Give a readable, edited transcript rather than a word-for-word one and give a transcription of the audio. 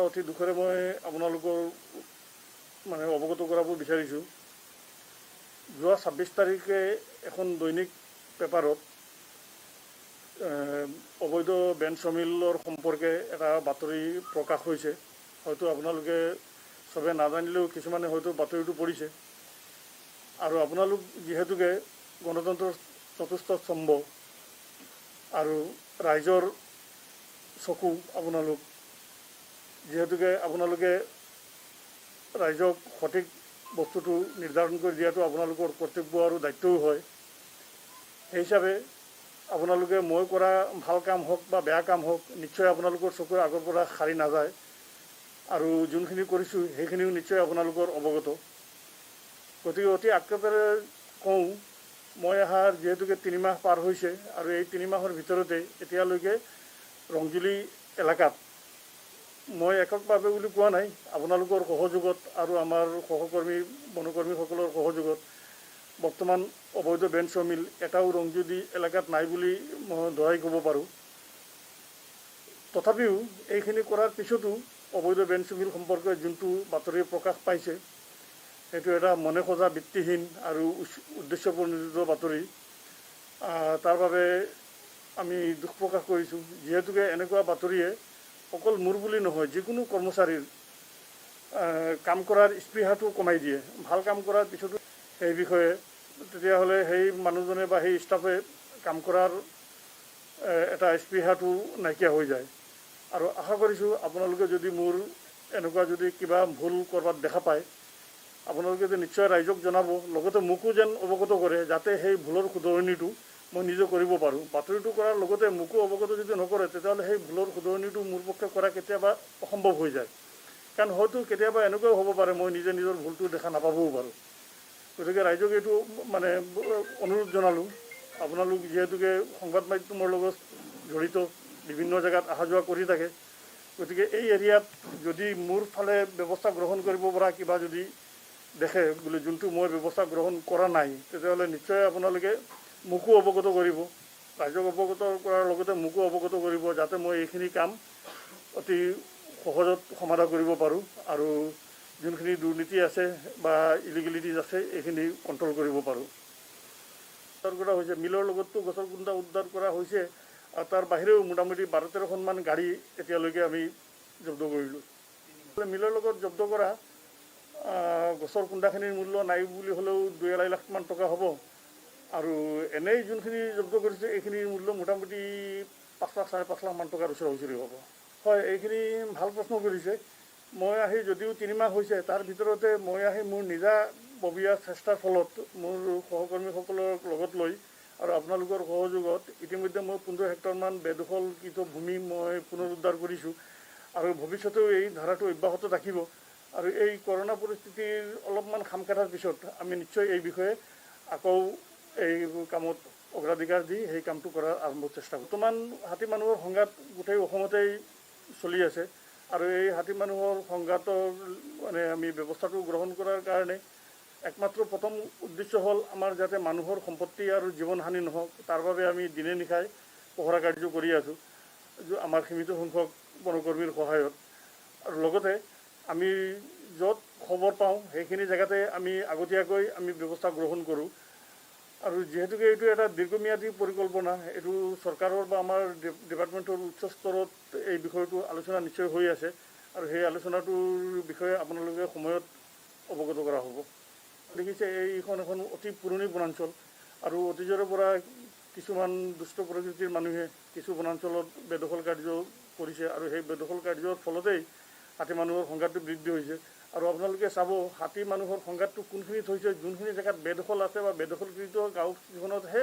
অতি দুখেৰে মই আপোনালোকৰ মানে অৱগত কৰাব বিচাৰিছোঁ। যোৱা 26 তাৰিখে এখন দৈনিক পেপাৰত অবৈধ বেঞ্চ মিলৰ সম্পৰ্কে এটা বাতৰি প্ৰকাশ হৈছে। হয়তো আপোনালোকে চবে নাজানিলেও কিছুমানে হয়তো বাতৰিটো পঢ়িছে। আৰু আপোনালোক যিহেতুকে গণতন্ত্ৰৰ চতুৰ্থ স্তম্ভ আৰু ৰাইজৰ চকু, আপোনালোক যিহেতুকে আপোনালোকে ৰাইজক সঠিক বস্তুটো নিৰ্ধাৰণ কৰি দিয়াটো আপোনালোকৰ কৰ্তব্য আৰু দায়িত্বও হয়। সেই হিচাপে আপোনালোকে মই কৰা ভাল কাম হওক বা বেয়া কাম হওক, নিশ্চয় আপোনালোকৰ চকুৰ আগৰ পৰা সাৰি নাযায়। আৰু যোনখিনি কৰিছোঁ সেইখিনিও নিশ্চয় আপোনালোকৰ অৱগত। গতিকে অতি আক্ষেপেৰে কওঁ, মই অহাৰ যিহেতুকে 3 মাহ পাৰ হৈছে আৰু এই 3 মাহৰ ভিতৰতে এতিয়ালৈকে ৰংজুলি এলেকাত মই এককভাৱে বুলি কোৱা নাই, আপোনালোকৰ সহযোগত আৰু আমাৰ সহকৰ্মী বনকৰ্মীসকলৰ সহযোগত বৰ্তমান অবৈধ বেঞ্চ মিল এটাও ৰংজুলি এলেকাত নাই বুলি মই দৰাই ক'ব পাৰোঁ। তথাপিও এইখিনি কৰাৰ পিছতো অবৈধ বেঞ্চ মিল সম্পৰ্কে যোনটো বাতৰি প্ৰকাশ পাইছে, সেইটো এটা মনে সজা ভিত্তিহীন আৰু উদ্দেশ্যপ্ৰণোদিত বাতৰি। তাৰ বাবে আমি দুখ প্ৰকাশ কৰিছোঁ। যিহেতুকে এনেকুৱা বাতৰিয়ে অকল মোৰ বুলি নহয়, যিকোনো কৰ্মচাৰীৰ কাম কৰাৰ স্পৃহাটো কমাই দিয়ে। ভাল কাম কৰাৰ পিছতো সেই বিষয়ে তেতিয়াহ'লে সেই মানুহজনে বা সেই ষ্টাফে কাম কৰাৰ এটা স্পৃহাটো নাইকিয়া হৈ যায়। আৰু আশা কৰিছোঁ আপোনালোকে যদি মোৰ এনেকুৱা যদি কিবা ভুল ক'ৰবাত দেখা পায়, আপোনালোকে যে নিশ্চয় ৰাইজক জনাব, লগতে মোকো যেন অৱগত কৰে, যাতে সেই ভুলৰ শুধৰণিটো মই নিজে কৰিব পাৰোঁ। বাতৰিটো কৰাৰ লগতে মোকো অৱগত যদি নকৰে, তেতিয়াহ'লে সেই ভুলৰ শুধৰণিটো মোৰ পক্ষে কৰা কেতিয়াবা অসম্ভৱ হৈ যায়। কাৰণ হয়তো কেতিয়াবা এনেকুৱাও হ'ব পাৰে মই নিজে নিজৰ ভুলটো দেখা নাপাবও পাৰোঁ। গতিকে ৰাইজক এইটো মানে অনুৰোধ জনালোঁ। আপোনালোক যিহেতুকে সংবাদ মাধ্যমৰ লগত জড়িত, বিভিন্ন জেগাত অহা যোৱা কৰি থাকে, গতিকে এই এৰিয়াত যদি মোৰ ফালে ব্যৱস্থা গ্ৰহণ কৰিব পৰা কিবা যদি দেখে বোলে যোনটো মই ব্যৱস্থা গ্ৰহণ কৰা নাই, তেতিয়াহ'লে নিশ্চয় আপোনালোকে মোকো অৱগত কৰিব। ৰাইজক অৱগত কৰাৰ লগতে মোকো অৱগত কৰিব, যাতে মই এইখিনি কাম অতি সহজত সমাধান কৰিব পাৰোঁ আৰু যোনখিনি দুৰ্নীতি আছে বা ইলিগেলিটিজ আছে এইখিনি কণ্ট্ৰল কৰিব পাৰোঁ। উদ্ধাৰ কৰা হৈছে, মিলৰ লগতো গছৰ কুণ্ডা উদ্ধাৰ কৰা হৈছে। আৰু তাৰ বাহিৰেও মোটামুটি 12-13খনমান গাড়ী এতিয়ালৈকে আমি জব্দ কৰিলোঁ। মিলৰ লগত জব্দ কৰা গছৰ কুণ্ডাখিনিৰ মূল্য নাই বুলি হ'লেও 2-2.5 লাখমান টকা হ'ব। আৰু এনেই যোনখিনি জব্দ কৰিছে এইখিনিৰ মূল্য মোটামুটি 5 লাখ 5.5 লাখমান টকাৰ ওচৰা-ওচৰি হ'ব। হয়, এইখিনি ভাল প্ৰশ্ন কৰিছে। মই আহি যদিও 3 মাহ হৈছে, তাৰ ভিতৰতে মই আহি মোৰ নিজাববীয়া চেষ্টাৰ ফলত মোৰ সহকৰ্মীসকলক লগত লৈ আৰু আপোনালোকৰ সহযোগত ইতিমধ্যে মই 15 হেক্টৰমান বেদখলকৃত ভূমি মই পুনৰুদ্ধাৰ কৰিছোঁ। আৰু ভৱিষ্যতেও এই ধাৰাটো অব্যাহত থাকিব। আৰু এই কৰোণা পৰিস্থিতিৰ অলপমান খাম খেদাৰ পিছত আমি নিশ্চয় এই বিষয়ে আকৌ এই কামত অগ্ৰাধিকাৰ দি সেই কামটো কৰাৰ আৰম্ভ চেষ্টা কৰোঁ। বৰ্তমান হাতী মানুহৰ সংঘাত গোটেই অসমতেই চলি আছে। আৰু এই হাতী মানুহৰ সংঘাতৰ মানে আমি ব্যৱস্থাটো গ্ৰহণ কৰাৰ কাৰণে একমাত্ৰ প্ৰথম উদ্দেশ্য হ'ল আমাৰ যাতে মানুহৰ সম্পত্তি আৰু জীৱন হানি নহওক, তাৰ বাবে আমি দিনে নিশাই পহৰা কাৰ্য কৰি আছোঁ আমাৰ সীমিত সংখ্যক বনকৰ্মীৰ সহায়ত। আৰু লগতে আমি য'ত খবৰ পাওঁ সেইখিনি জেগাতে আমি আগতীয়াকৈ আমি ব্যৱস্থা গ্ৰহণ কৰোঁ। আৰু যিহেতুকে এইটো এটা দীৰ্ঘম্যাদী পৰিকল্পনা, এইটো চৰকাৰৰ বা আমাৰ ডিপাৰ্টমেণ্টৰ উচ্চ স্তৰত এই বিষয়টো আলোচনা নিশ্চয় হৈ আছে। আৰু সেই আলোচনাটোৰ বিষয়ে আপোনালোকে সময়ত অৱগত কৰা হ'ব। দেখিছে এইখন এখন অতি পুৰণি বনাঞ্চল আৰু অতীজৰে পৰা কিছুমান দুষ্ট প্ৰকৃতিৰ মানুহে কিছু বনাঞ্চলত বেদখল কাৰ্য কৰিছে আৰু সেই বেদখল কাৰ্যৰ ফলতেই হাতী মানুহৰ সংঘাতটো বৃদ্ধি হৈছে। আৰু আপোনালোকে চাব হাতী মানুহৰ সংঘাতটো কোনখিনিত হৈছে, যোনখিনি জেগাত বেদখল আছে বা বেদখলকৃত গাঁওখনতহে